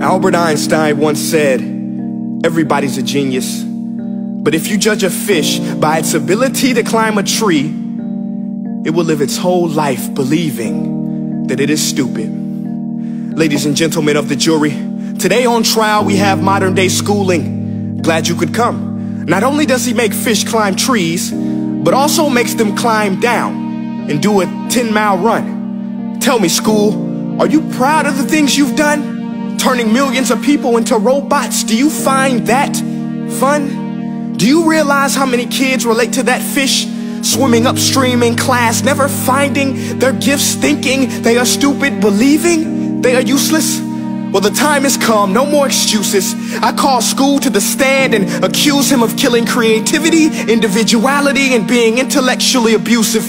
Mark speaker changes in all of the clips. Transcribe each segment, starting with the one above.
Speaker 1: Albert Einstein once said, everybody's a genius, but if you judge a fish by its ability to climb a tree, it will live its whole life believing that it is stupid. Ladies and gentlemen of the jury, today on trial we have modern day schooling. Glad you could come. Not only does he make fish climb trees, but also makes them climb down and do a 10-mile run. Tell me, school, are you proud of the things you've done? Turning millions of people into robots, do you find that fun? Do you realize how many kids relate to that fish swimming upstream in class, never finding their gifts, thinking they are stupid, believing they are useless? Well, the time has come, no more excuses. I call school to the stand and accuse him of killing creativity, individuality, and being intellectually abusive.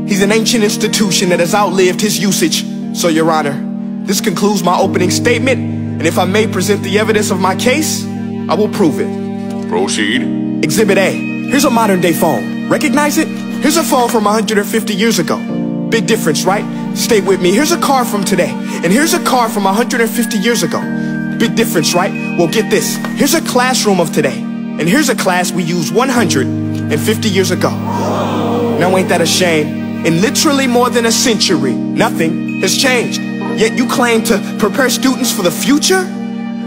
Speaker 1: He's an ancient institution that has outlived his usage. So, Your Honor, this concludes my opening statement, and if I may present the evidence of my case, I will prove it.
Speaker 2: Proceed.
Speaker 1: Exhibit A. Here's a modern day phone. Recognize it? Here's a phone from 150 years ago. Big difference, right? Stay with me. Here's a car from today, and here's a car from 150 years ago. Big difference, right? Well, get this. Here's a classroom of today, and here's a class we used 150 years ago. Now, ain't that a shame? In literally more than a century, nothing has changed. Yet you claim to prepare students for the future?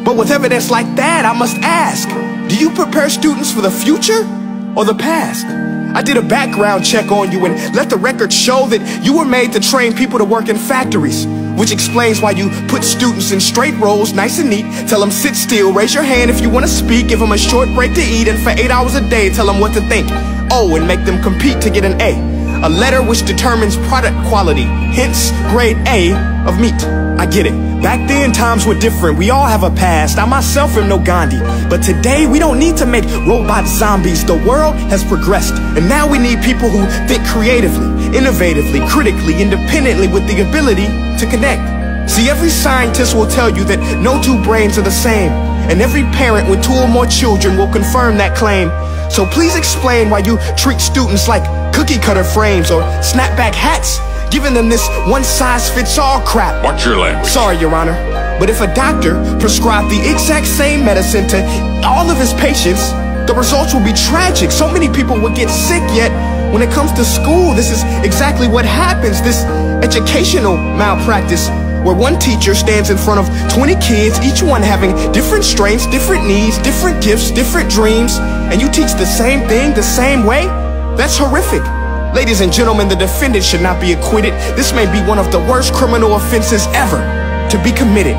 Speaker 1: But with evidence like that, I must ask, do you prepare students for the future or the past? I did a background check on you and let the record show that you were made to train people to work in factories, which explains why you put students in straight rows, nice and neat, tell them sit still, raise your hand if you want to speak, give them a short break to eat, and for 8 hours a day, tell them what to think. Oh, and make them compete to get an A letter which determines product quality, hence grade A of meat. I get it. Back then, times were different. We all have a past. I myself am no Gandhi. But today, we don't need to make robot zombies. The world has progressed. And now we need people who think creatively, innovatively, critically, independently, with the ability to connect. See, every scientist will tell you that no two brains are the same. And every parent with 2 or more children will confirm that claim. So please explain why you treat students like cookie cutter frames or snapback hats, giving them this one-size-fits-all crap.
Speaker 2: Watch your language.
Speaker 1: Sorry, Your Honor, but if a doctor prescribed the exact same medicine to all of his patients, the results will be tragic. So many people will get sick, yet when it comes to school, this is exactly what happens. This educational malpractice, where one teacher stands in front of 20 kids, each one having different strengths, different needs, different gifts, different dreams, and you teach the same thing the same way? That's horrific. Ladies and gentlemen, the defendant should not be acquitted. This may be one of the worst criminal offenses ever to be committed.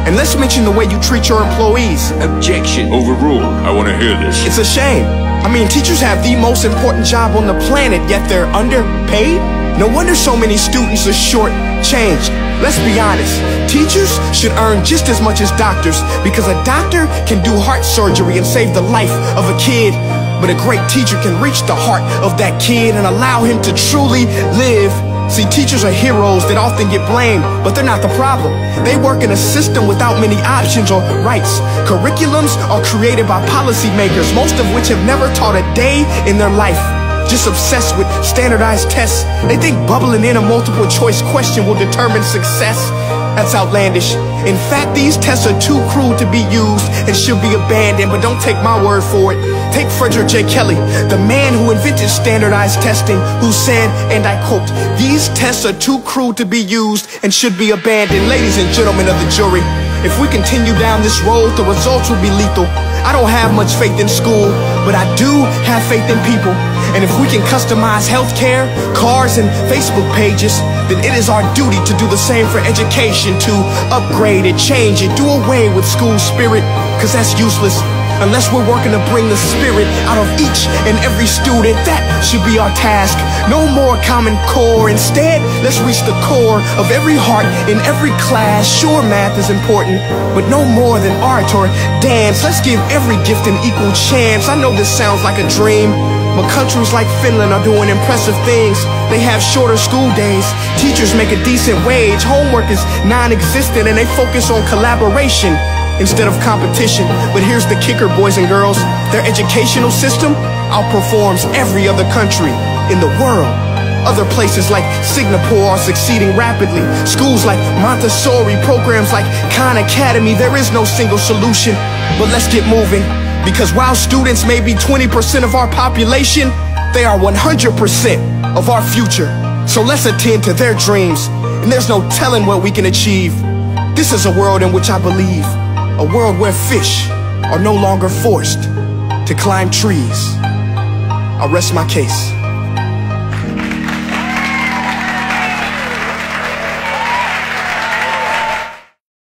Speaker 1: And let's mention the way you treat your employees.
Speaker 2: Objection. Overruled. I want to hear this.
Speaker 1: It's a shame. I mean, teachers have the most important job on the planet, yet they're underpaid? No wonder so many students are short-changed. Let's be honest, teachers should earn just as much as doctors, because a doctor can do heart surgery and save the life of a kid, but a great teacher can reach the heart of that kid and allow him to truly live. See, teachers are heroes that often get blamed, but they're not the problem. They work in a system without many options or rights. Curriculums are created by policymakers, most of which have never taught a day in their life. Just obsessed with standardized tests. They think bubbling in a multiple choice question will determine success. That's outlandish. In fact, these tests are too cruel to be used and should be abandoned, but don't take my word for it. Take Frederick J. Kelly, the man who invented standardized testing, who said, and I quote, "These tests are too cruel to be used and should be abandoned." Ladies and gentlemen of the jury, if we continue down this road, the results will be lethal. I don't have much faith in school, but I do have faith in people. And if we can customize healthcare, cars, and Facebook pages, then it is our duty to do the same for education, to upgrade it, change it, do away with school spirit, because that's useless. Unless we're working to bring the spirit out of each and every student, that should be our task. No more Common Core. Instead, let's reach the core of every heart in every class. Sure, math is important, but no more than art or dance. Let's give every gift an equal chance. I know this sounds like a dream, but countries like Finland are doing impressive things. They have shorter school days, teachers make a decent wage, homework is non-existent, and they focus on collaboration instead of competition. But here's the kicker, boys and girls. Their educational system outperforms every other country in the world. Other places like Singapore are succeeding rapidly. Schools like Montessori, programs like Khan Academy. There is no single solution, but let's get moving. Because while students may be 20% of our population, they are 100% of our future. So let's attend to their dreams, and there's no telling what we can achieve. This is a world in which I believe, a world where fish are no longer forced to climb trees. I rest my case.